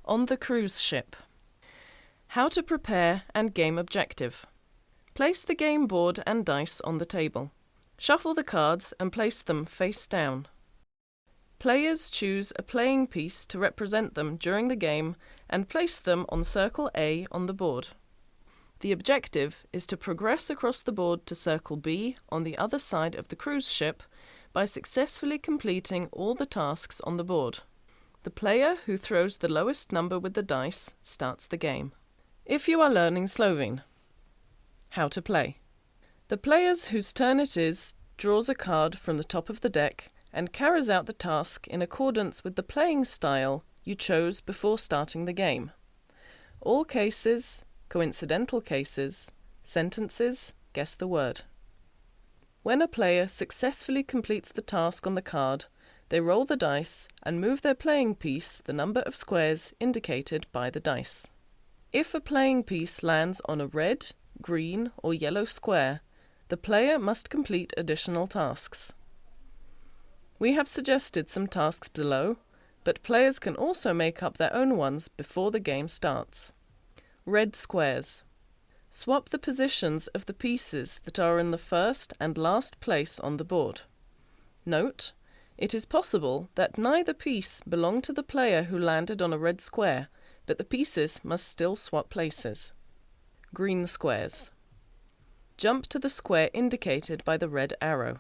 On the cruise ship. How to prepare and game objective. Place the game board and dice on the table. Shuffle the cards and place them face down. Players choose a playing piece to represent them during the game and place them on circle A on the board. The objective is to progress across the board to circle B on the other side of the cruise ship by successfully completing all the tasks on the board. The player who throws the lowest number with the dice starts the game. If you are learning Slovene. How to play. The player whose turn it is draws a card from the top of the deck and carries out the task in accordance with the playing style you chose before starting the game. All cases, coincidental cases, sentences, guess the word. When a player successfully completes the task on the card, they roll the dice and move their playing piece the number of squares indicated by the dice. If a playing piece lands on a red, green or yellow square, the player must complete additional tasks. We have suggested some tasks below, but players can also make up their own ones before the game starts. Red squares. Swap the positions of the pieces that are in the first and last place on the board. Note, it is possible that neither piece belonged to the player who landed on a red square, but the pieces must still swap places. Green squares. Jump to the square indicated by the red arrow.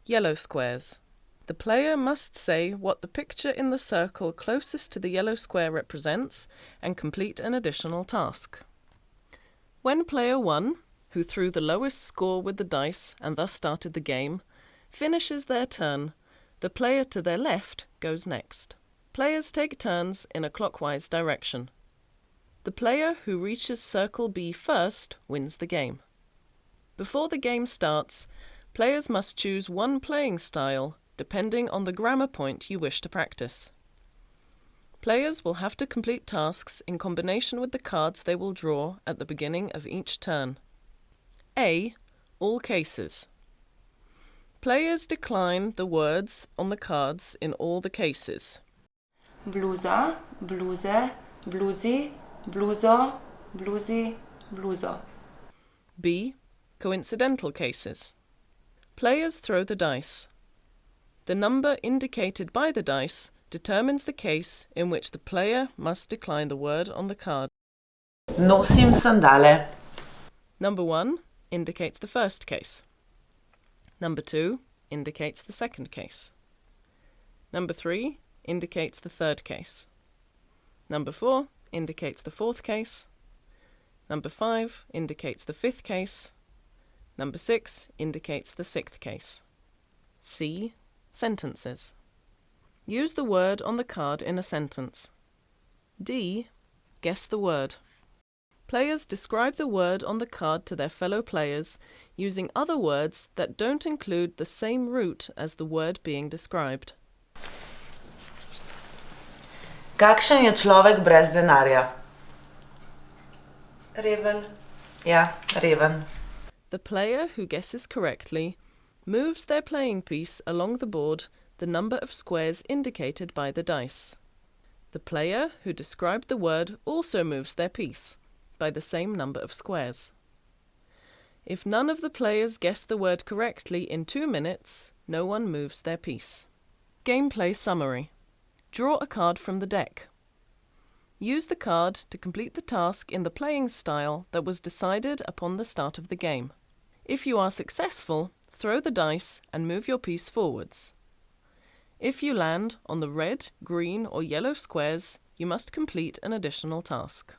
Yellow squares. The player must say what the picture in the circle closest to the yellow square represents and complete an additional task. When player 1, who threw the lowest score with the dice and thus started the game, finishes their turn, the player to their left goes next. Players take turns in a clockwise direction. The player who reaches circle B first wins the game. Before the game starts, players must choose one playing style depending on the grammar point you wish to practice. Players will have to complete tasks in combination with the cards they will draw at the beginning of each turn. A. All cases. Players decline the words on the cards in all the cases. Bluza, bluze, bluzi, bluzo, bluzi, bluzo. B. Coincidental cases. Players throw the dice. The number indicated by the dice determines the case in which the player must decline the word on the card. Nosim sandale. Number 1 indicates the first case. Number 2 indicates the second case. Number 3 indicates the third case. Number 4 indicates the fourth case. Number 5 indicates the fifth case. Number 6 indicates the sixth case. C. Sentences. Use the word on the card in a sentence. D. Guess the word. Players describe the word on the card to their fellow players using other words that don't include the same root as the word being described. Kakšen je človek brez denarja? Reven. Ja, reven. The player who guesses correctly moves their playing piece along the board the number of squares indicated by the dice. The player who described the word also moves their piece by the same number of squares. If none of the players guess the word correctly in 2 minutes, no one moves their piece. Gameplay summary. Draw a card from the deck. Use the card to complete the task in the playing style that was decided upon the start of the game. If you are successful, throw the dice and move your piece forwards. If you land on the red, green or yellow squares, you must complete an additional task.